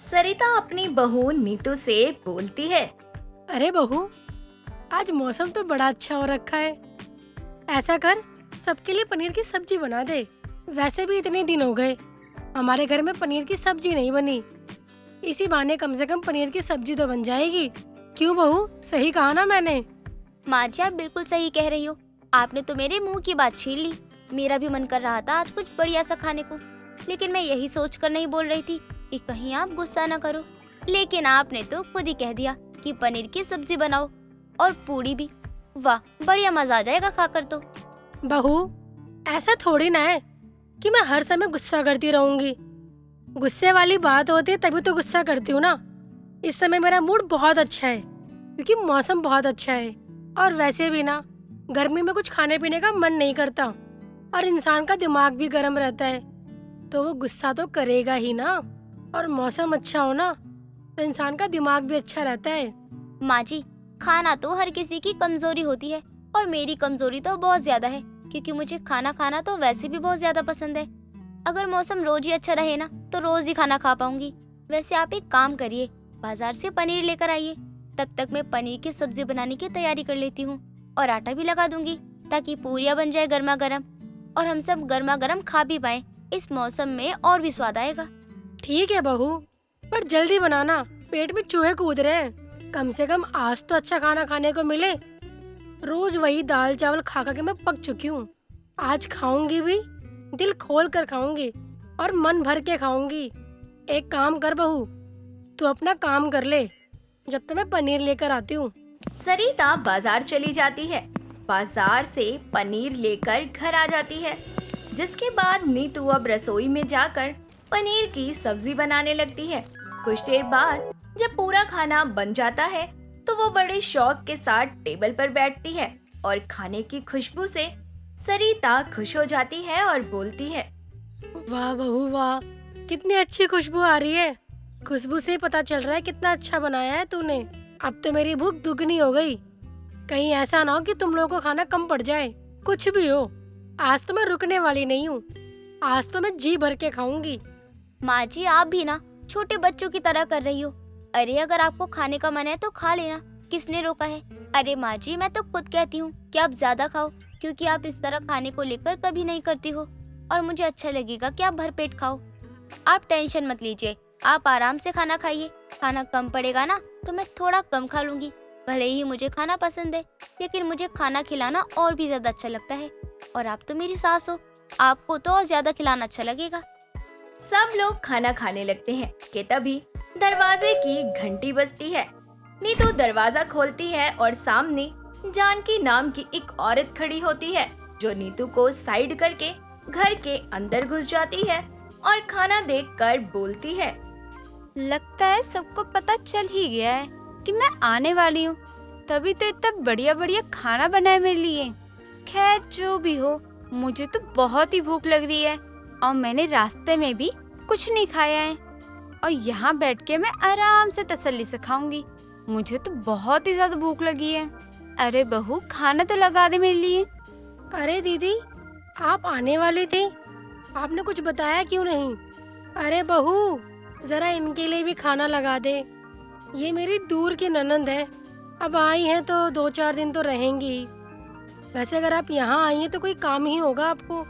सरिता अपनी बहू नीतू से बोलती है। अरे बहू, आज मौसम तो बड़ा अच्छा हो रखा है। ऐसा कर, सबके लिए पनीर की सब्जी बना दे। वैसे भी इतने दिन हो गए हमारे घर में पनीर की सब्जी नहीं बनी। इसी बहाने कम से कम पनीर की सब्जी तो बन जाएगी। क्यों बहू, सही कहा ना मैंने? माँ जी, आप बिल्कुल सही कह रही हो। आपने तो मेरे मुंह की बात छीन ली। मेरा भी मन कर रहा था आज कुछ बढ़िया सा खाने को, लेकिन मैं यही सोच कर नहीं बोल रही थी कि कहीं आप गुस्सा न करो। लेकिन आपने तो खुद ही कह दिया कि पनीर की सब्जी बनाओ और पूड़ी भी। वाह, बढ़िया मजा आ जाएगा खाकर तो। बहू, ऐसा थोड़ी ना है कि मैं हर समय गुस्सा करती रहूंगी। गुस्से वाली बात होती है तभी तो गुस्सा करती हूँ ना। इस समय मेरा मूड बहुत अच्छा है क्योंकि मौसम बहुत अच्छा है। और वैसे भी ना, गर्मी में कुछ खाने पीने का मन नहीं करता और इंसान का दिमाग भी गर्म रहता है, तो वो गुस्सा तो करेगा ही ना। और मौसम अच्छा हो ना तो इंसान का दिमाग भी अच्छा रहता है। माँ जी, खाना तो हर किसी की कमजोरी होती है और मेरी कमजोरी तो बहुत ज्यादा है, क्योंकि मुझे खाना खाना तो वैसे भी बहुत ज्यादा पसंद है। अगर मौसम रोज ही अच्छा रहे ना तो रोज ही खाना खा पाऊंगी। वैसे आप एक काम करिए, बाजार से पनीर लेकर आइए। तब तक मैं पनीर की सब्जी बनाने की तैयारी कर लेती हूँ और आटा भी लगा दूंगी, ताकि पूरियाँ बन जाए गर्मा गर्म और हम सब गर्मा गर्म खा भी पाए। इस मौसम में और भी स्वाद आएगा। ठीक है बहू, पर जल्दी बनाना, पेट में चूहे कूद रहे हैं। कम से कम आज तो अच्छा खाना खाने को मिले। रोज वही दाल चावल खा खा के मैं पक चुकी हूँ। आज खाऊंगी भी, दिल खोल कर खाऊंगी और मन भर के खाऊंगी। एक काम कर बहू, तू अपना काम कर ले जब तक मैं पनीर लेकर आती हूँ। सरिता बाजार चली जाती है। बाजार से पनीर लेकर घर आ जाती है, जिसके बाद नीतू अब रसोई में जाकर पनीर की सब्जी बनाने लगती है। कुछ देर बाद जब पूरा खाना बन जाता है तो वो बड़े शौक के साथ टेबल पर बैठती है और खाने की खुशबू से सरिता खुश हो जाती है और बोलती है। वाह बहू वाह, कितनी अच्छी खुशबू आ रही है। खुशबू से ही पता चल रहा है कितना अच्छा बनाया है तूने। अब तो मेरी भूख दुगनी हो गई। कहीं ऐसा ना हो कि तुम लोगों को खाना कम पड़ जाए। कुछ भी हो, आज तो मैं रुकने वाली नहीं हूँ। आज तो मैं जी भर के खाऊंगी। माँ जी, आप भी ना छोटे बच्चों की तरह कर रही हो। अरे अगर आपको खाने का मन है तो खा लेना, किसने रोका है। अरे माँ जी, मैं तो खुद कहती हूँ कि आप ज्यादा खाओ, क्योंकि आप इस तरह खाने को लेकर कभी नहीं करती हो और मुझे अच्छा लगेगा कि आप भरपेट खाओ। आप टेंशन मत लीजिए, आप आराम से खाना खाइए। खाना कम पड़ेगा ना तो मैं थोड़ा कम खा लूंगी। भले ही मुझे खाना पसंद है, लेकिन मुझे खाना खिलाना और भी ज्यादा अच्छा लगता है। और आप तो मेरी सास हो, आपको तो और ज्यादा खिलाना अच्छा लगेगा। सब लोग खाना खाने लगते हैं कि तभी दरवाजे की घंटी बजती है। नीतू दरवाजा खोलती है और सामने जानकी नाम की एक औरत खड़ी होती है, जो नीतू को साइड करके घर के अंदर घुस जाती है और खाना देखकर बोलती है। लगता है सबको पता चल ही गया है कि मैं आने वाली हूँ, तभी तो इतना बढ़िया बढ़िया खाना बनाए मेरे लिए। खैर जो भी हो, मुझे तो बहुत ही भूख लग रही है और मैंने रास्ते में भी कुछ नहीं खाया है और यहाँ बैठ के मैं आराम से तसल्ली से खाऊंगी। मुझे तो बहुत ही ज्यादा भूख लगी है। अरे बहू, खाना तो लगा दे मेरे लिए। अरे दीदी, आप आने वाली थी, आपने कुछ बताया क्यों नहीं? अरे बहू, जरा इनके लिए भी खाना लगा दे। ये मेरी दूर की ननंद है, अब आई हैं तो 2-4 दिन तो रहेंगी ही। वैसे अगर आप यहाँ आई हैं तो कोई काम ही होगा आपको।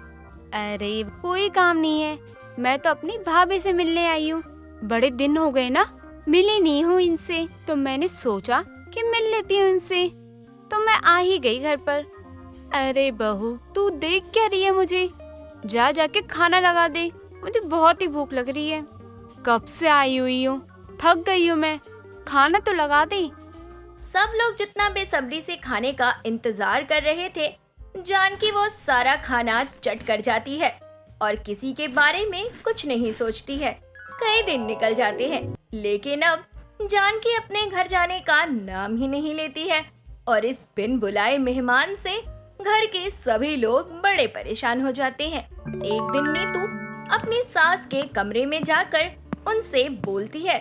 अरे कोई काम नहीं है, मैं तो अपनी भाभी से मिलने आई हूँ। बड़े दिन हो गए ना, मिली नहीं हूँ इनसे, तो मैंने सोचा कि मिल लेती हूँ इनसे, तो मैं आ ही गई घर पर। अरे बहू, तू देख क्या रही है मुझे? जा जाके खाना लगा दे, मुझे बहुत ही भूख लग रही है। कब से आई हुई हूँ, थक गई हूँ मैं, खाना तो लगा दे। सब लोग जितना बेसब्री से खाने का इंतजार कर रहे थे, जानकी वो सारा खाना चट कर जाती है और किसी के बारे में कुछ नहीं सोचती है। कई दिन निकल जाते हैं, लेकिन अब जानकी अपने घर जाने का नाम ही नहीं लेती है और इस बिन बुलाए मेहमान से घर के सभी लोग बड़े परेशान हो जाते हैं। एक दिन नीतू अपनी सास के कमरे में जाकर उनसे बोलती है।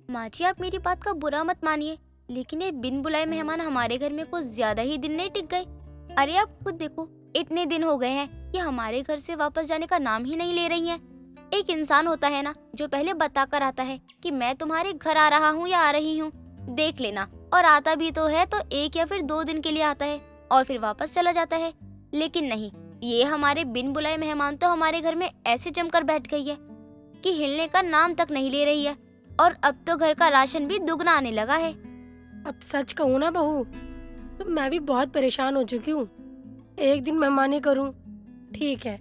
माँ जी, आप मेरी बात का बुरा मत मानिए, लेकिन ये बिन बुलाए मेहमान हमारे घर में कुछ ज्यादा ही दिन नहीं टिक गए। अरे आप खुद देखो, इतने दिन हो गए हैं कि हमारे घर से वापस जाने का नाम ही नहीं ले रही हैं। एक इंसान होता है ना जो पहले बता कर आता है कि मैं तुम्हारे घर आ रहा हूँ या आ रही हूँ, देख लेना। और आता भी तो है तो 1 या फिर 2 दिन के लिए आता है और फिर वापस चला जाता है। लेकिन नहीं, ये हमारे बिन बुलाए मेहमान तो हमारे घर में ऐसे जमकर बैठ गई है कि हिलने का नाम तक नहीं ले रही है। और अब तो घर का राशन भी दुगना आने लगा है। अब सच कहूँ ना बहू, तो मैं भी बहुत परेशान हो चुकी हूँ। 1 दिन मेहमानी करूँ ठीक है,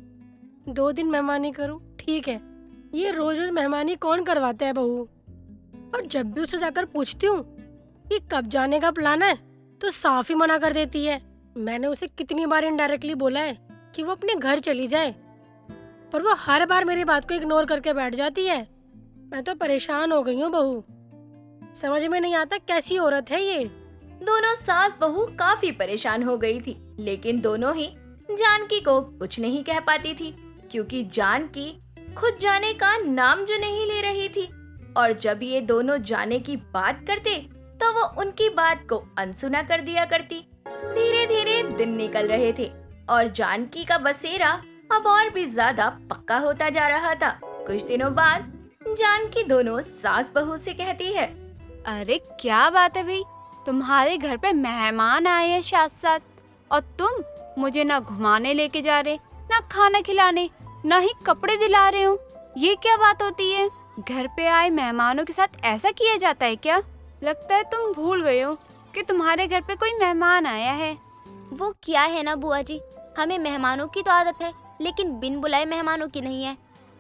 2 दिन मेहमानी करूँ ठीक है, ये रोज रोज मेहमानी कौन करवाता है बहू। और जब भी उसे जाकर पूछती हूँ कि कब जाने का प्लान है तो साफ ही मना कर देती है। मैंने उसे कितनी बार इनडायरेक्टली बोला है कि वो अपने घर चली जाए, पर वो हर बार मेरी बात को इग्नोर करके बैठ जाती है। मैं तो परेशान हो गई हूँ बहू, समझ में नहीं आता कैसी औरत है ये। दोनों सास बहू काफी परेशान हो गई थी, लेकिन दोनों ही जानकी को कुछ नहीं कह पाती थी, क्योंकि जानकी खुद जाने का नाम जो नहीं ले रही थी। और जब ये दोनों जाने की बात करते तो वो उनकी बात को अनसुना कर दिया करती। धीरे धीरे दिन निकल रहे थे और जानकी का बसेरा अब और भी ज्यादा पक्का होता जा रहा था। कुछ दिनों बाद जानकी दोनों सास बहू से कहती है, अरे क्या बात है भाई, तुम्हारे घर पे मेहमान आए हैं साथ साथ, और तुम मुझे ना घुमाने लेके जा रहे, ना खाना खिलाने, ना ही कपड़े दिला रहे हो। ये क्या बात होती है? घर पे आए मेहमानों के साथ ऐसा किया जाता है क्या? लगता है तुम भूल गए हो कि तुम्हारे घर पे कोई मेहमान आया है। वो क्या है ना बुआ जी, हमें मेहमानों की तो आदत है, लेकिन बिन बुलाए मेहमानों की नहीं है।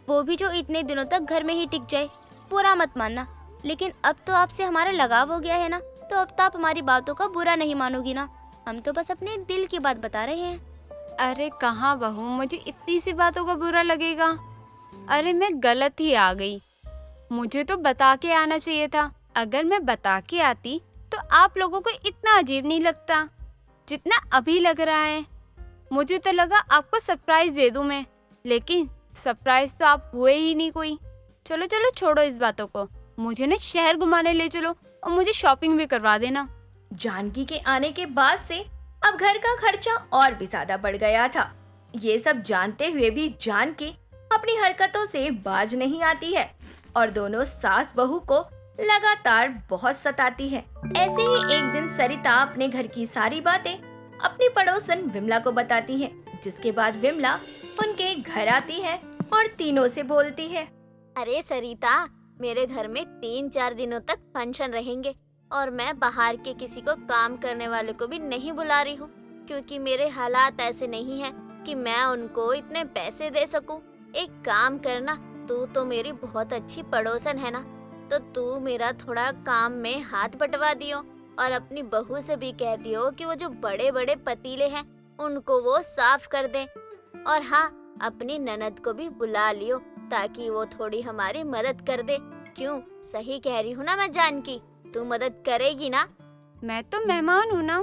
वो भी जो इतने दिनों तक घर में ही टिक जाए। बुरा मत मानना, लेकिन अब तो आपसे हमारा लगाव हो गया है ना, तो अब तो आप हमारी बातों का बुरा नहीं मानोगी ना। हम तो बस अपने दिल की बात बता रहे हैं। अरे कहाँ बहू, मुझे इतनी सी बातों का बुरा लगेगा। अरे मैं गलत ही आ गई, मुझे तो बता के आना चाहिए था। अगर मैं बता के आती तो आप लोगों को इतना अजीब नहीं लगता जितना अभी लग रहा है। मुझे तो लगा आपको सरप्राइज दे दूं मैं, लेकिन सरप्राइज तो आप हुए ही नहीं कोई। चलो चलो छोड़ो इस बातों को, मुझे ना शहर घुमाने ले चलो और मुझे शॉपिंग भी करवा देना। जानकी के आने के बाद से अब घर का खर्चा और भी ज्यादा बढ़ गया था। ये सब जानते हुए भी जानकी अपनी हरकतों से बाज नहीं आती है और दोनों सास बहू को लगातार बहुत सताती है। ऐसे ही एक दिन सरिता अपने घर की सारी बातें अपनी पड़ोसन विमला को बताती है, जिसके बाद विमला उनके घर आती है और तीनों से बोलती है, अरे सरिता, मेरे घर में 3-4 दिनों तक फंक्शन रहेंगे और मैं बाहर के किसी को काम करने वाले को भी नहीं बुला रही हूँ, क्योंकि मेरे हालात ऐसे नहीं हैं कि मैं उनको इतने पैसे दे सकूं। एक काम करना, तू तो मेरी बहुत अच्छी पड़ोसन है ना, तो तू मेरा थोड़ा काम में हाथ बटवा दियो और अपनी बहू से भी कह दियो कि वो जो बड़े बड़े पतीले हैं उनको वो साफ कर दे। और हाँ, अपनी ननद को भी बुला लियो ताकि वो थोड़ी हमारी मदद कर दे। क्यों, सही कह रही हूँ ना मैं जानकी? तू मदद करेगी ना? मैं तो मेहमान हूँ ना।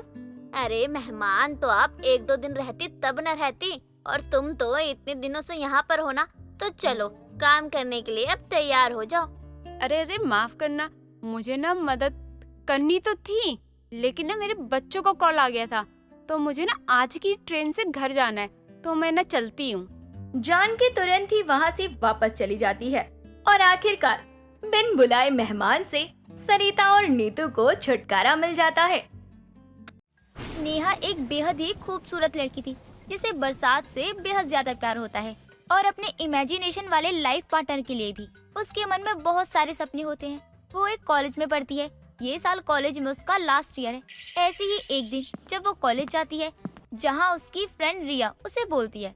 अरे मेहमान तो आप 1-2 दिन रहती तब न रहती, और तुम तो इतने दिनों से यहाँ पर हो ना, तो चलो काम करने के लिए अब तैयार हो जाओ। अरे अरे माफ करना, मुझे ना मदद करनी तो थी, लेकिन ना मेरे बच्चों को कॉल आ गया था, तो मुझे ना आज की ट्रेन से घर जाना है, तो मैं ना चलती हूँ। जानकी तुरंत ही वहाँ से वापस चली जाती है और आखिरकार बिन बुलाए मेहमान से सरिता और नीतू को छुटकारा मिल जाता है। नेहा एक बेहद ही खूबसूरत लड़की थी, जिसे बरसात से बेहद ज्यादा प्यार होता है और अपने इमेजिनेशन वाले लाइफ पार्टनर के लिए भी उसके मन में बहुत सारे सपने होते हैं। वो एक कॉलेज में पढ़ती है, ये साल कॉलेज में उसका लास्ट ईयर है। ऐसे ही एक दिन जब वो कॉलेज जाती है, जहाँ उसकी फ्रेंड रिया उसे बोलती है,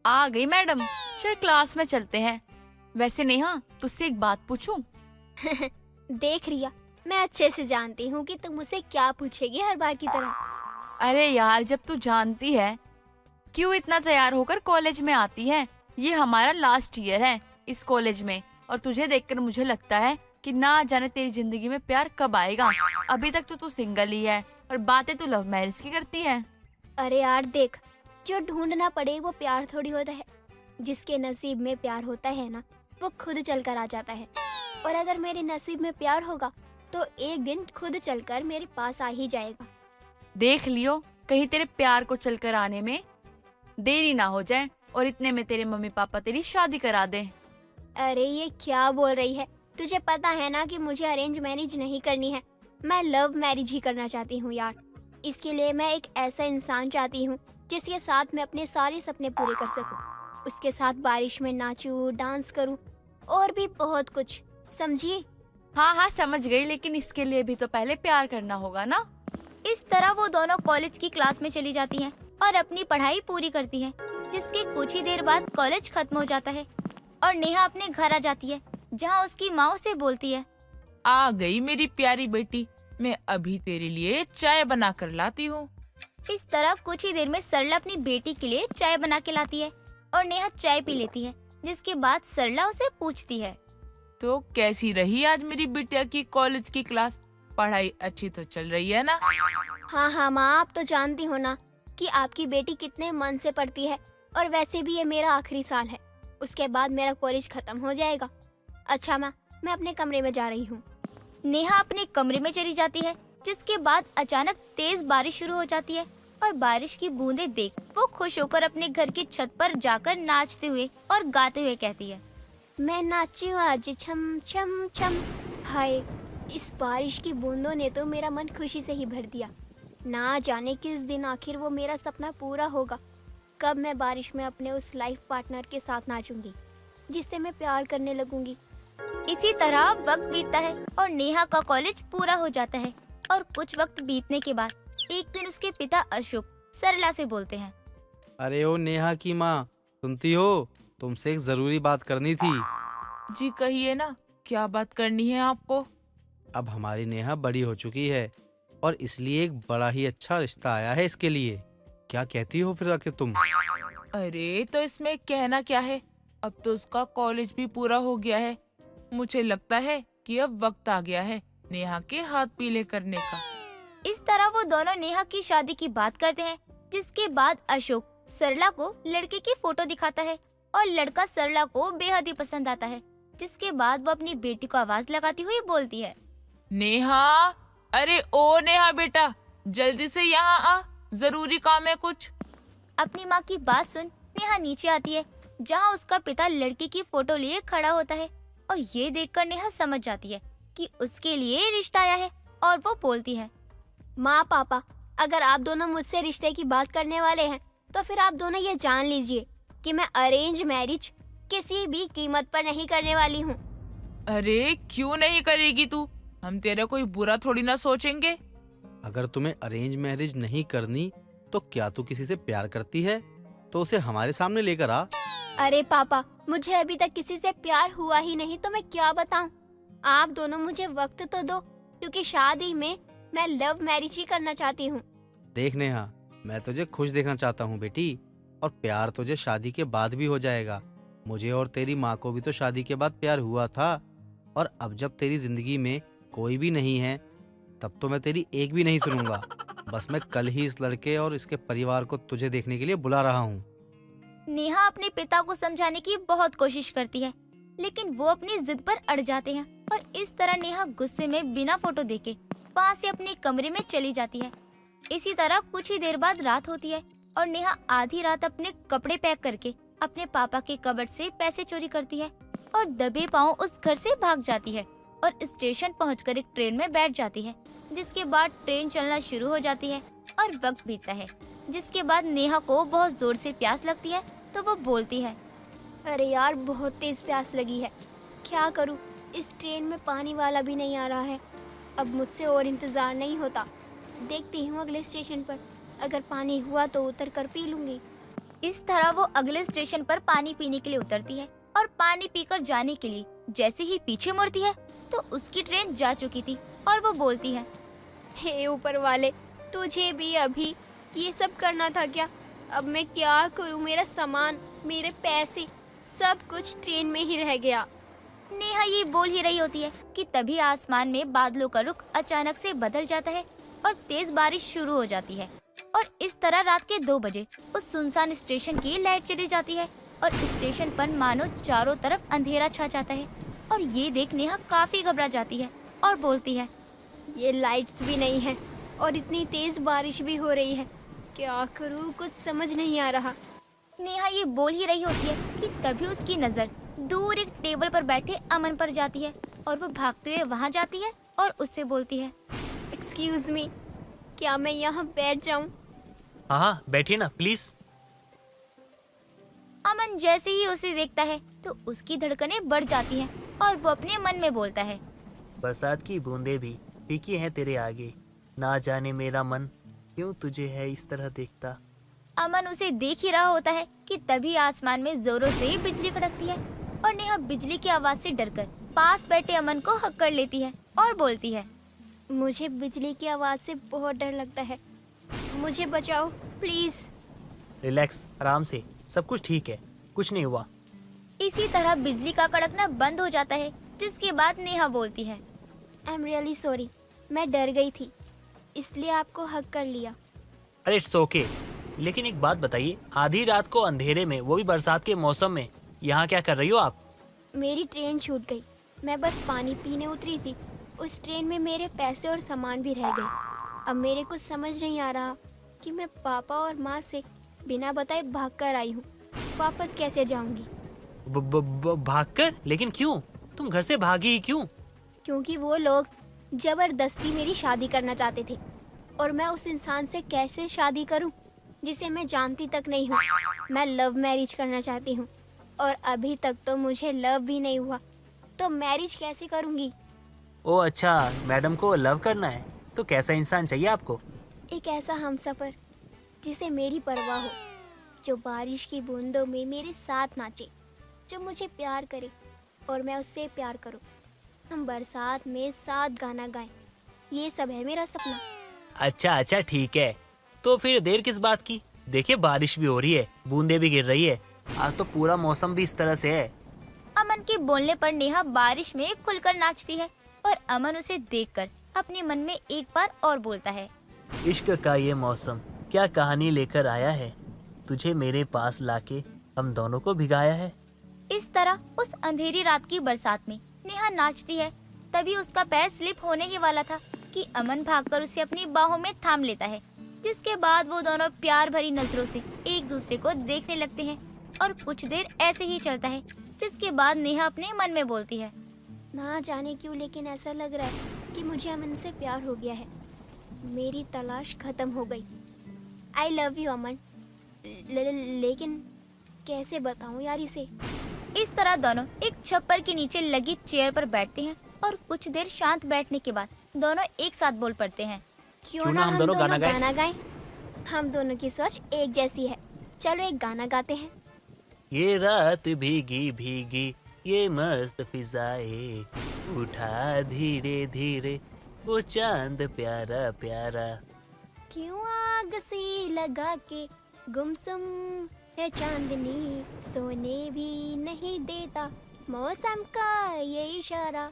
आ गई मैडम, चल क्लास में चलते हैं। वैसे नेहा, तुझसे एक बात पूछूं? देख रिया, मैं अच्छे से जानती हूँ कि तुम मुझसे क्या पूछेगी हर बार की तरह। अरे यार, जब तू जानती है क्यों इतना तैयार होकर कॉलेज में आती है। ये हमारा लास्ट ईयर है इस कॉलेज में, और तुझे देखकर मुझे लगता है कि ना जाने तेरी जिंदगी में प्यार कब आएगा। अभी तक तो तू सिंगल ही है और बातें तू लव मैरिज की करती है। अरे यार देख, जो ढूंढना पड़े वो प्यार थोड़ी होता है। जिसके नसीब में प्यार होता है ना, वो खुद चलकर आ जाता है। और अगर मेरे नसीब में प्यार होगा तो एक दिन खुद चलकर मेरे पास आ ही जाएगा। देख लियो, कहीं तेरे प्यार को चलकर आने में देरी ना हो जाए और इतने में तेरे मम्मी पापा तेरी शादी करा दे। अरे ये क्या बोल रही है? तुझे पता है ना कि मुझे अरेंज मैरिज नहीं करनी है, मैं लव मैरिज ही करना चाहती हूँ यार। इसके लिए मैं एक ऐसा इंसान चाहती हूँ जिसके साथ मैं अपने सारे सपने पूरे कर सकूँ। उसके साथ बारिश में नाचूं, डांस करूँ और भी बहुत कुछ, समझी? हाँ हाँ समझ गई, लेकिन इसके लिए भी तो पहले प्यार करना होगा ना। इस तरह वो दोनों कॉलेज की क्लास में चली जाती हैं और अपनी पढ़ाई पूरी करती हैं, जिसके कुछ ही देर बाद कॉलेज खत्म हो जाता है और नेहा अपने घर आ जाती है, जहाँ उसकी माँ उसे बोलती है, आ गई मेरी प्यारी बेटी, मैं अभी तेरे लिए चाय बना कर लाती हूँ। इस तरह कुछ ही देर में सरला अपनी बेटी के लिए चाय बना के लाती है और नेहा चाय पी लेती है, जिसके बाद सरला उसे पूछती है, तो कैसी रही आज मेरी बिटिया की कॉलेज की क्लास? पढ़ाई अच्छी तो चल रही है ना? हाँ हाँ माँ, आप तो जानती हो ना कि आपकी बेटी कितने मन से पढ़ती है, और वैसे भी ये मेरा आखिरी साल है, उसके बाद मेरा कॉलेज खत्म हो जाएगा। अच्छा माँ, मैं अपने कमरे में जा रही हूँ। नेहा अपने कमरे में चली जाती है, जिसके बाद अचानक तेज बारिश शुरू हो जाती है और बारिश की बूंदें देख वो खुश होकर अपने घर की छत पर जाकर नाचते हुए और गाते हुए कहती है, मैं नाचूं आज छम छम छम। हाय, इस बारिश की बूंदों ने तो मेरा मन खुशी से ही भर दिया। ना जाने किस दिन आखिर वो मेरा सपना पूरा होगा, कब मैं बारिश में अपने उस लाइफ पार्टनर के साथ नाचूंगी जिससे मैं प्यार करने लगूंगी। इसी तरह वक्त बीतता है और नेहा का कॉलेज पूरा हो जाता है और कुछ वक्त बीतने के बाद एक दिन उसके पिता अशोक सरला से बोलते हैं, अरे ओ नेहा की माँ, सुनती हो? तुमसे एक जरूरी बात करनी थी। जी कहिए ना, क्या बात करनी है आपको? अब हमारी नेहा बड़ी हो चुकी है और इसलिए एक बड़ा ही अच्छा रिश्ता आया है इसके लिए। क्या कहती हो फिर आखिर तुम? अरे तो इसमें कहना क्या है, अब तो उसका कॉलेज भी पूरा हो गया है। मुझे लगता है कि अब वक्त आ गया है नेहा के हाथ पीले करने का। इस तरह वो दोनों नेहा की शादी की बात करते हैं, जिसके बाद अशोक सरला को लड़के की फोटो दिखाता है और लड़का सरला को बेहद ही पसंद आता है, जिसके बाद वो अपनी बेटी को आवाज लगाती हुई बोलती है, नेहा, अरे ओ नेहा बेटा, जल्दी से यहाँ आ, जरूरी काम है कुछ। अपनी माँ की बात सुन नेहा नीचे आती है, जहाँ उसका पिता लड़की की फोटो लिए खड़ा होता है और ये देखकर नेहा समझ जाती है कि उसके लिए रिश्ता आया है और वो बोलती है, माँ पापा, अगर आप दोनों मुझसे रिश्ते की बात करने वाले हैं तो फिर आप दोनों ये जान लीजिए कि मैं अरेंज मैरिज किसी भी कीमत पर नहीं करने वाली हूँ। अरे क्यों नहीं करेगी तू? हम तेरा कोई बुरा थोड़ी ना सोचेंगे। अगर तुम्हें अरेंज मैरिज नहीं करनी तो क्या तू किसी से प्यार करती है तो उसे हमारे सामने लेकर आ। अरे पापा, मुझे अभी तक किसी से प्यार हुआ ही नहीं तो मैं क्या बताऊं। आप दोनों मुझे वक्त तो दो, क्योंकि शादी में मैं लव मैरिज ही करना चाहती हूँ। देख नेहा, मैं तुझे खुश देखना चाहता हूँ बेटी, और प्यार तुझे शादी के बाद भी हो जाएगा। मुझे और तेरी माँ को भी तो शादी के बाद प्यार हुआ था, और अब जब तेरी जिंदगी में कोई भी नहीं है तब तो मैं तेरी एक भी नहीं सुनूंगा। बस मैं कल ही इस लड़के और इसके परिवार को तुझे देखने के लिए बुला रहा हूँ। नेहा अपने पिता को समझाने की बहुत कोशिश करती है, लेकिन वो अपनी जिद पर अड़ जाते हैं और इस तरह नेहा गुस्से में बिना फोटो देखे वहाँ से अपने कमरे में चली जाती है। इसी तरह कुछ ही देर बाद रात होती है और नेहा आधी रात अपने कपड़े पैक करके अपने पापा के कबर्ड से पैसे चोरी करती है और दबे पांव उस घर से भाग जाती है और स्टेशन पहुंचकर एक ट्रेन में बैठ जाती है, जिसके बाद ट्रेन चलना शुरू हो जाती है और वक्त बीतता है, जिसके बाद नेहा को बहुत जोर से प्यास लगती है तो वो बोलती है, अरे यार, बहुत तेज प्यास लगी है, क्या करूँ? इस ट्रेन में पानी वाला भी नहीं आ रहा है। अब मुझसे और इंतजार नहीं होता। देखती हूँ अगले स्टेशन पर, अगर पानी हुआ तो उतर कर पी लूंगी। इस तरह वो अगले स्टेशन पर पानी पीने के लिए उतरती है और पानी पीकर जाने के लिए जैसे ही पीछे मुड़ती है तो उसकी ट्रेन जा चुकी थी और वो बोलती है, हे ऊपर वाले, तुझे भी अभी ये सब करना था क्या? अब मैं क्या करूँ? मेरा सामान, मेरे पैसे, सब कुछ ट्रेन में ही रह गया। नेहा ये बोल ही रही होती है कि तभी आसमान में बादलों का रुख अचानक से बदल जाता है और तेज बारिश शुरू हो जाती है और इस तरह रात के 2 बजे उस सुनसान स्टेशन की लाइट चली जाती है और स्टेशन पर मानो चारों तरफ अंधेरा छा जाता है और ये देख नेहा काफी घबरा जाती है और बोलती है, ये लाइट्स भी नहीं है और इतनी तेज बारिश भी हो रही है, क्या करूँ? कुछ समझ नहीं आ रहा। नेहा ये बोल ही रही होती है कि तभी उसकी नजर दूर एक टेबल पर बैठे अमन पर जाती है और वो भागते हुए वहाँ जाती है और उससे बोलती है, एक्सक्यूज मी, क्या मैं यहाँ बैठ जाऊँ? हाँ हाँ बैठिए ना प्लीज। अमन जैसे ही उसे देखता है तो उसकी धड़कनें बढ़ जाती हैं और वो अपने मन में बोलता है, बरसात की बूंदें भी फीकी हैं तेरे आगे, ना जाने मेरा मन क्यों तुझे है इस तरह देखता। अमन उसे देख ही रहा होता है कि तभी आसमान में जोरों से ही बिजली कड़कती है और नेहा बिजली की आवाज से डरकर पास बैठे अमन को हक्कड़ लेती है और बोलती है, मुझे बिजली की आवाज़ से बहुत डर लगता है, मुझे बचाओ प्लीज़। रिलैक्स, आराम से, सब कुछ ठीक है, कुछ नहीं हुआ। इसी तरह बिजली का कड़कना बंद हो जाता है, जिसके बाद नेहा बोलती है, आई एम रियली सॉरी, मैं डर गई थी इसलिए आपको हक कर लिया। अरे इट्स ओके, लेकिन एक बात बताइए, आधी रात को अंधेरे में, वो भी बरसात के मौसम में, यहाँ क्या कर रही हो आप? मेरी ट्रेन छूट गई, मैं बस पानी पीने उतरी थी, उस ट्रेन में मेरे पैसे और सामान भी रह गए। अब मेरे को समझ नहीं आ रहा कि मैं पापा और माँ से बिना बताए भाग कर आई हूँ, वापस कैसे जाऊँगी? भागकर? लेकिन क्यों? तुम घर से भागी ही क्यों? क्योंकि वो लोग जबरदस्ती मेरी शादी करना चाहते थे और मैं उस इंसान से कैसे शादी करूं जिसे मैं जानती तक नहीं हूं। मैं लव मैरिज करना चाहती हूं और अभी तक तो मुझे लव भी नहीं हुआ, तो मैरिज कैसे करूंगी? ओ अच्छा, मैडम को लव करना है, तो कैसा इंसान चाहिए आपको? एक ऐसा हमसफर जिसे मेरी परवाह हो, जो बारिश की बूंदों में मेरे साथ नाचे, जो मुझे प्यार करे और मैं उससे प्यार करूं। हम बरसात में साथ गाना गाएं, ये सब है मेरा सपना। अच्छा ठीक है, तो फिर देर किस बात की? देखिए बारिश भी हो रही है, बूंदे भी गिर रही है, आज तो पूरा मौसम भी इस तरह से है। अमन के बोलने पर नेहा बारिश में खुलकर नाचती है और अमन उसे देखकर अपने मन में एक बार और बोलता है, इश्क का ये मौसम क्या कहानी लेकर आया है, तुझे मेरे पास लाके हम दोनों को भिगाया है। इस तरह उस अंधेरी रात की बरसात में नेहा नाचती है। तभी उसका पैर स्लिप होने ही वाला था कि अमन भागकर उसे अपनी बाहों में थाम लेता है, जिसके बाद वो दोनों प्यार भरी नजरों से एक दूसरे को देखने लगते हैं और कुछ देर ऐसे ही चलता है, जिसके बाद नेहा अपने मन में बोलती है, ना जाने क्यों लेकिन ऐसा लग रहा है कि मुझे अमन से प्यार हो गया है, मेरी तलाश खत्म हो गई। आई लव यू अमन, लेकिन कैसे बताऊं यार इसे? इस तरह दोनों एक छप्पर के नीचे लगी चेयर पर बैठते हैं और कुछ देर शांत बैठने के बाद दोनों एक साथ बोल पड़ते हैं, क्यों ना हम दोनों गाना गाएं? हम दोनों की सोच एक जैसी है, चलो एक गाना गाते हैं। ये रात भीगी भीगी ये मस्त फिजाए, उठा धीरे धीरे वो चांद प्यारा प्यारा। क्यों आग सी लगा के गुमसुम है चांदनी, सोने भी नहीं देता मौसम का ये इशारा।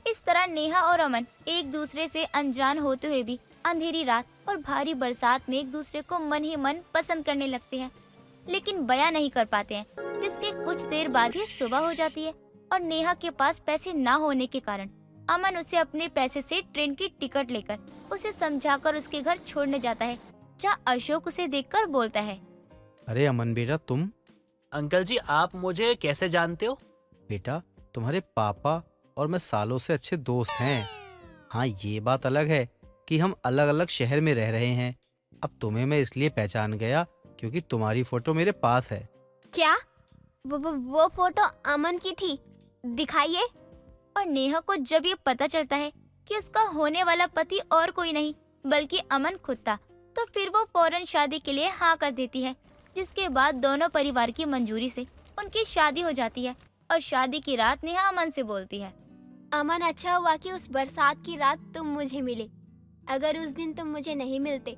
इस तरह नेहा और अमन एक दूसरे से अनजान होते हुए भी अंधेरी रात और भारी बरसात में एक दूसरे को मन ही मन पसंद करने लगते हैं, लेकिन बयां नहीं कर पाते हैं। जिसके कुछ देर बाद ही सुबह हो जाती है और नेहा के पास पैसे ना होने के कारण अमन उसे अपने पैसे से ट्रेन की टिकट लेकर उसे समझाकर उसके घर छोड़ने जाता है, जहाँ अशोक उसे देखकर बोलता है, अरे अमन बेटा तुम? अंकल जी आप मुझे कैसे जानते हो? बेटा तुम्हारे पापा और मैं सालों से अच्छे दोस्त हैं। हाँ ये बात अलग है कि हम अलग अलग शहर में रह रहे हैं। अब तुम्हें मैं इसलिए पहचान गया क्योंकि तुम्हारी फोटो मेरे पास है। क्या? वो फोटो अमन की थी, दिखाइए। और नेहा को जब ये पता चलता है कि उसका होने वाला पति और कोई नहीं बल्कि अमन खुद था, तो फिर वो फौरन शादी के लिए हाँ कर देती है, जिसके बाद दोनों परिवार की मंजूरी से उनकी शादी हो जाती है। और शादी की रात नेहा अमन से बोलती है, अमन अच्छा हुआ कि उस बरसात की रात तुम मुझे मिले, अगर उस दिन तुम मुझे नहीं मिलते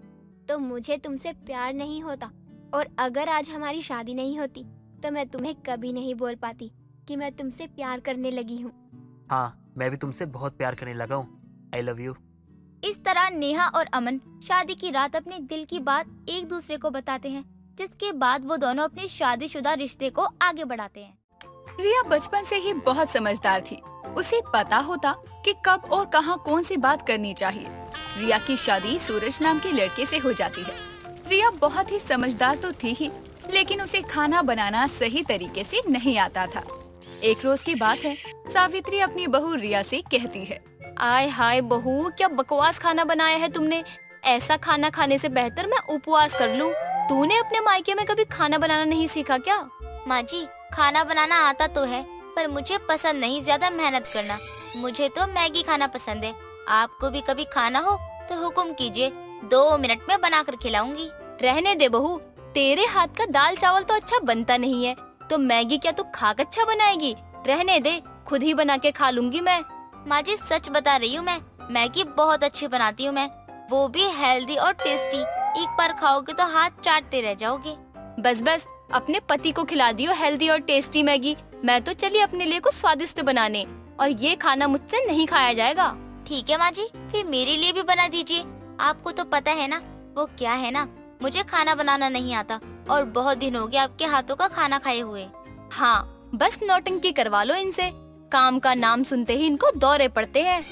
तो मुझे तुमसे प्यार नहीं होता, और अगर आज हमारी शादी नहीं होती तो मैं तुम्हें कभी नहीं बोल पाती कि मैं तुमसे प्यार करने लगी हूँ। हाँ मैं भी तुमसे बहुत प्यार करने लगा हूँ, आई लव यू। इस तरह नेहा और अमन शादी की रात अपने दिल की बात एक दूसरे को बताते हैं, जिसके बाद वो दोनों अपने शादीशुदा रिश्ते को आगे बढ़ाते हैं। रिया बचपन से ही बहुत समझदार थी, उसे पता होता कि कब और कहां कौन सी बात करनी चाहिए। रिया की शादी सूरज नाम के लड़के से हो जाती है। रिया बहुत ही समझदार तो थी ही, लेकिन उसे खाना बनाना सही तरीके से नहीं आता था। एक रोज की बात है, सावित्री अपनी बहू रिया से कहती है, आय हाय बहू, क्या बकवास खाना बनाया है तुमने। ऐसा खाना खाने से बेहतर मैं उपवास कर लूं। तूने अपने मायके में कभी खाना बनाना नहीं सीखा क्या? माँ जी, खाना बनाना आता तो है, पर मुझे पसंद नहीं ज्यादा मेहनत करना। मुझे तो मैगी खाना पसंद है। आपको भी कभी खाना हो तो हुक्म कीजिए, 2 मिनट में बनाकर खिलाऊंगी। रहने दे बहू, तेरे हाथ का दाल चावल तो अच्छा बनता नहीं है, तो मैगी क्या तू खाक अच्छा बनाएगी? रहने दे, खुद ही बना के खा लूंगी मैं। माँ जी, सच बता रही हूँ, मैं मैगी बहुत अच्छी बनाती हूँ मैं, वो भी हेल्दी और टेस्टी। एक बार खाओगे तो हाथ चाटते रह जाओगे। बस बस, अपने पति को खिला दियो हेल्दी और टेस्टी मैगी। मैं तो चली अपने लिए कुछ स्वादिष्ट बनाने, और ये खाना मुझसे नहीं खाया जाएगा। ठीक है माँ जी, फिर मेरे लिए भी बना दीजिए। आपको तो पता है ना, वो क्या है ना, मुझे खाना बनाना नहीं आता और बहुत दिन हो गए आपके हाथों का खाना खाए हुए। हाँ, बस नौटंकी करवा लो इनसे। काम का नाम सुनते ही इनको दौरे पड़ते हैं।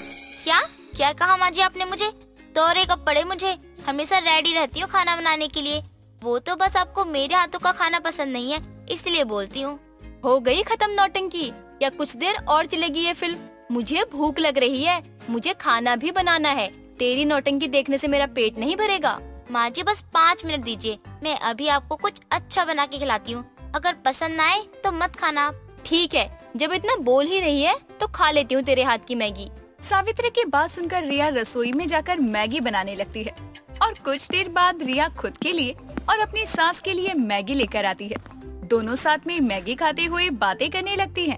क्या क्या कहा माँ जी आपने मुझे? दौरे कब पड़े मुझे? हमेशा रेडी रहती हूँ खाना बनाने के लिए। वो तो बस आपको मेरे हाथों का खाना पसंद नहीं है, इसलिए बोलती हूँ। हो गई खत्म नौटंकी, या कुछ देर और चलेगी ये फिल्म? मुझे भूख लग रही है, मुझे खाना भी बनाना है। तेरी नौटंकी देखने से मेरा पेट नहीं भरेगा। माँ जी, बस 5 मिनट दीजिए, मैं अभी आपको कुछ अच्छा बना के खिलाती हूँ। अगर पसंद ना आए तो मत खाना आप। ठीक है, जब इतना बोल ही रही है तो खा लेती हूँ तेरे हाथ की मैगी। सावित्री की बात सुनकर रिया रसोई में जाकर मैगी बनाने लगती है, और कुछ देर बाद रिया खुद के लिए और अपनी सास के लिए मैगी लेकर आती है। दोनों साथ में मैगी खाते हुए बातें करने लगती हैं,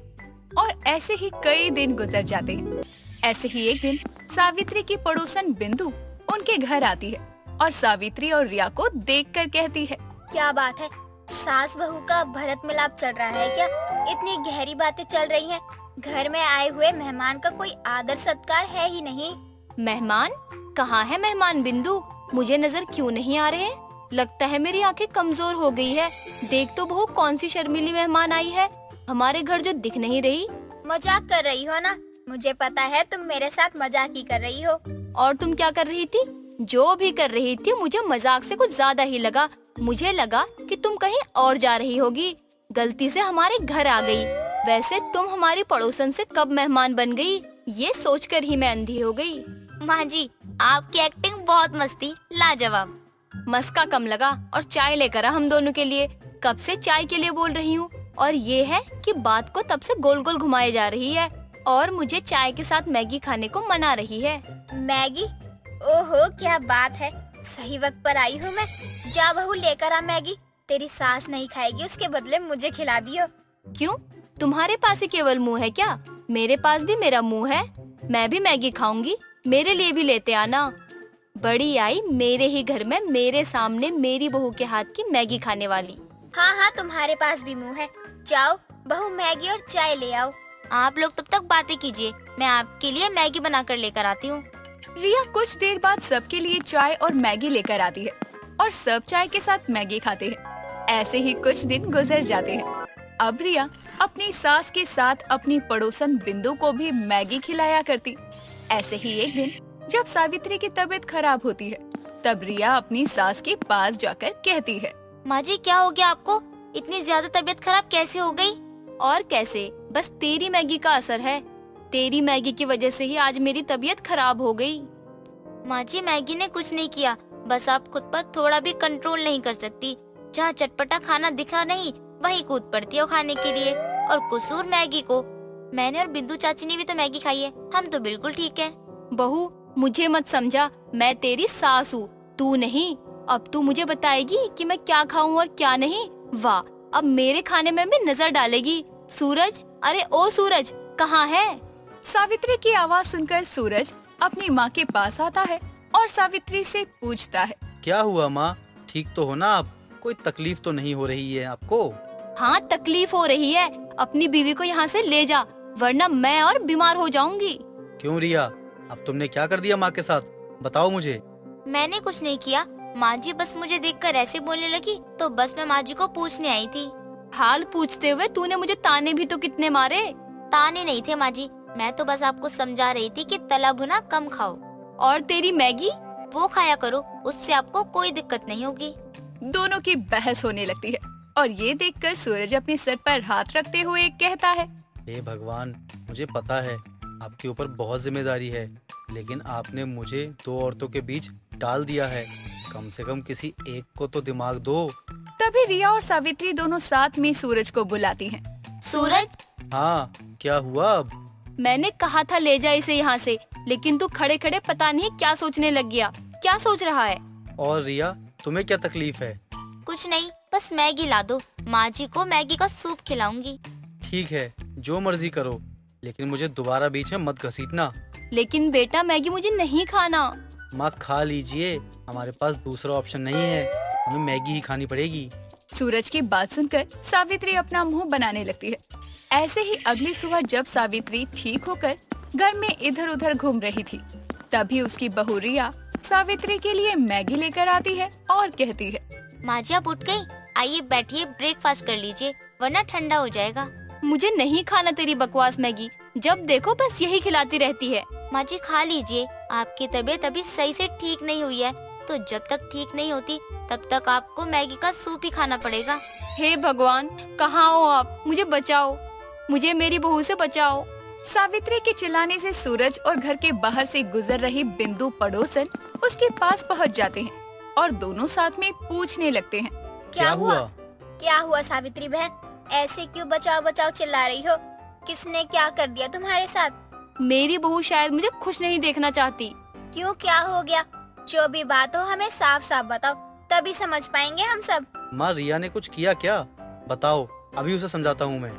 और ऐसे ही कई दिन गुजर जाते हैं। ऐसे ही एक दिन सावित्री की पड़ोसन बिंदु उनके घर आती है, और सावित्री और रिया को देखकर कहती है, क्या बात है, सास बहू का भरत मिलाप चल रहा है क्या? इतनी गहरी बातें चल रही हैं। घर में आए हुए मेहमान का कोई आदर सत्कार है ही नहीं। मेहमान? कहाँ है मेहमान बिंदु? मुझे नजर क्यों नहीं आ रहे? लगता है मेरी आंखें कमजोर हो गई है। देख तो बहू, कौन सी शर्मीली मेहमान आई है हमारे घर जो दिख नहीं रही। मजाक कर रही हो ना? मुझे पता है तुम मेरे साथ मजाक ही कर रही हो। और तुम क्या कर रही थी? जो भी कर रही थी मुझे मजाक से कुछ ज्यादा ही लगा। मुझे लगा कि तुम कहीं और जा रही होगी, गलती से हमारे घर आ गई। वैसे तुम हमारी पड़ोसन से कब मेहमान बन गई, ये सोचकर ही मैं अंधी हो गई। माँ जी, आपकी एक्टिंग बहुत मस्ती, लाजवाब। मस्का कम लगा, और चाय लेकर आ हम दोनों के लिए। कब से चाय के लिए बोल रही हूँ, और ये है कि बात को तब से गोल गोल घुमाए जा रही है, और मुझे चाय के साथ मैगी खाने को मना रही है। मैगी? ओहो, क्या बात है, सही वक्त पर आई हूँ मैं। जा बहू, लेकर आ मैगी। तेरी सास नहीं खाएगी, उसके बदले मुझे खिला दियो। क्यों, तुम्हारे पास ही केवल मुंह है क्या? मेरे पास भी मेरा मुंह है, मैं भी मैगी खाऊंगी, मेरे लिए भी लेते आना। बड़ी आई मेरे ही घर में, मेरे सामने मेरी बहू के हाथ की मैगी खाने वाली। हाँ हाँ, तुम्हारे पास भी मुंह है। जाओ बहू, मैगी और चाय ले आओ। आप लोग तब तक बातें कीजिए, मैं आपके लिए मैगी बनाकर लेकर आती हूँ। रिया कुछ देर बाद सबके लिए चाय और मैगी लेकर आती है, और सब चाय के साथ मैगी खाते हैं। ऐसे ही कुछ दिन गुजर जाते हैं। अब रिया अपनी सास के साथ अपनी पड़ोसन बिंदु को भी मैगी खिलाया करती। ऐसे ही एक दिन जब सावित्री की तबीयत खराब होती है, तब रिया अपनी सास के पास जाकर कहती है, माँ जी, क्या हो गया आपको? इतनी ज्यादा तबीयत खराब कैसे हो गई? और कैसे, बस तेरी मैगी का असर है। तेरी मैगी की वजह से ही आज मेरी तबीयत खराब हो गई। माँ जी, मैगी ने कुछ नहीं किया, बस आप खुद पर थोड़ा भी कंट्रोल नहीं कर सकती। जहाँ चटपटा खाना दिखा नहीं, वहीं कूद पड़ती हो खाने के लिए, और कसूर मैगी को। मैंने और बिंदु चाची ने भी तो मैगी खाई है, हम तो बिल्कुल ठीक है। बहू, मुझे मत समझा, मैं तेरी सास हूँ, तू नहीं। अब तू मुझे बताएगी कि मैं क्या खाऊं और क्या नहीं? वाह, अब मेरे खाने में भी नजर डालेगी। सूरज, अरे ओ सूरज, कहाँ है? सावित्री की आवाज सुनकर सूरज अपनी माँ के पास आता है और सावित्री से पूछता है, क्या हुआ माँ, ठीक तो हो ना आप? कोई तकलीफ तो नहीं हो रही है आपको? हाँ, तकलीफ हो रही है। अपनी बीवी को यहाँ से ले जा, वरना मैं और बीमार हो जाऊंगी। क्यों रिया, अब तुमने क्या कर दिया माँ के साथ, बताओ मुझे। मैंने कुछ नहीं किया, माँ जी बस मुझे देखकर ऐसे बोलने लगी, तो बस मैं माँ जी को पूछने आई थी। हाल पूछते हुए तूने मुझे ताने भी तो कितने मारे। ताने नहीं थे माँ जी, मैं तो बस आपको समझा रही थी कि तला भुना कम खाओ। और तेरी मैगी, वो खाया करो, उससे आपको कोई दिक्कत नहीं होगी। दोनों की बहस होने लगती है, और ये देखकर सूरज अपने सर पर हाथ रखते हुए कहता है, हे भगवान, मुझे पता है आपके ऊपर बहुत जिम्मेदारी है, लेकिन आपने मुझे दो औरतों के बीच डाल दिया है। कम से कम किसी एक को तो दिमाग दो। तभी रिया और सावित्री दोनों साथ में सूरज को बुलाती हैं। सूरज, हाँ, क्या हुआ अब? मैंने कहा था ले जा इसे यहाँ से, लेकिन तू खड़े खड़े पता नहीं क्या सोचने लग गया। क्या सोच रहा है? और रिया, तुम्हें क्या तकलीफ है? कुछ नहीं, बस मैगी ला दो, माँ जी को मैगी का सूप खिलाऊंगी। ठीक है, जो मर्जी करो, लेकिन मुझे दोबारा बीच में मत घसीटना। लेकिन बेटा मैगी मुझे नहीं खाना। माँ खा लीजिए, हमारे पास दूसरा ऑप्शन नहीं है, हमें मैगी ही खानी पड़ेगी। सूरज की बात सुनकर सावित्री अपना मुंह बनाने लगती है। ऐसे ही अगली सुबह जब सावित्री ठीक होकर घर में इधर उधर घूम रही थी, तभी उसकी बहू रिया सावित्री के लिए मैगी लेकर आती है और कहती है, माँ जी आप उठ गई? आइए बैठिए, ब्रेकफास्ट कर लीजिए, वरना ठंडा हो जाएगा। मुझे नहीं खाना तेरी बकवास मैगी, जब देखो बस यही खिलाती रहती है। माँ जी खा लीजिए, आपकी तबीयत अभी सही से ठीक नहीं हुई है, तो जब तक ठीक नहीं होती तब तक आपको मैगी का सूप ही खाना पड़ेगा। हे भगवान, कहाँ हो आप? मुझे बचाओ, मुझे मेरी बहू से बचाओ। सावित्री के चिल्लाने से सूरज और घर के बाहर से गुजर रही बिंदु पड़ोसन उसके पास पहुंच जाते हैं और दोनों साथ में पूछने लगते हैं, क्या हुआ? क्या हुआ सावित्री बहन? ऐसे क्यों बचाओ बचाओ चिल्ला रही हो? किसने क्या कर दिया तुम्हारे साथ? मेरी बहू शायद मुझे खुश नहीं देखना चाहती। क्यों, क्या हो गया? जो भी बात हो हमें साफ साफ बताओ, तभी समझ पाएंगे हम सब। माँ, रिया ने कुछ किया क्या? बताओ, अभी उसे समझाता हूँ मैं।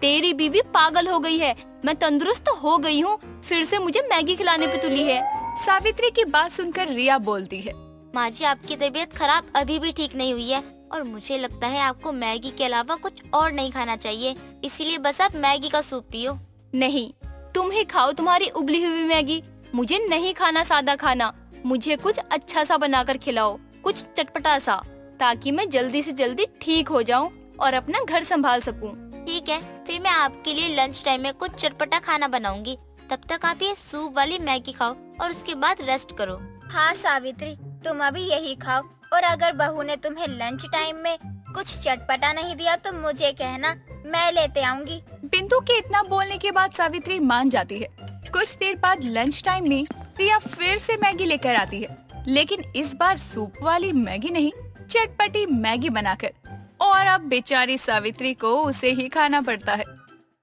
तेरी बीवी पागल हो गई है, मैं तंदुरुस्त हो गई हूँ, फिर से मुझे मैगी खिलाने पे तुली है। सावित्री की बात सुनकर रिया बोलती है, माँ जी आपकी तबीयत खराब अभी भी ठीक नहीं हुई है, और मुझे लगता है आपको मैगी के अलावा कुछ और नहीं खाना चाहिए, इसीलिए बस आप मैगी का सूप पियो। नहीं, तुम ही खाओ तुम्हारी उबली हुई मैगी, मुझे नहीं खाना सादा खाना, मुझे कुछ अच्छा सा बनाकर खिलाओ, कुछ चटपटा सा, ताकि मैं जल्दी से जल्दी ठीक हो जाऊं और अपना घर संभाल सकूं। ठीक है, फिर मैं आपके लिए लंच टाइम में कुछ चटपटा खाना बनाऊंगी, तब तक आप ये सूप वाली मैगी खाओ और उसके बाद रेस्ट करो। हाँ सावित्री, तुम अभी यही खाओ, और अगर बहू ने तुम्हें लंच टाइम में कुछ चटपटा नहीं दिया तो मुझे कहना, मैं लेते आऊंगी। बिंदु के इतना बोलने के बाद सावित्री मान जाती है। कुछ देर बाद लंच टाइम में रिया फिर से मैगी लेकर आती है, लेकिन इस बार सूप वाली मैगी नहीं, चटपटी मैगी बनाकर, और अब बेचारी सावित्री को उसे ही खाना पड़ता है।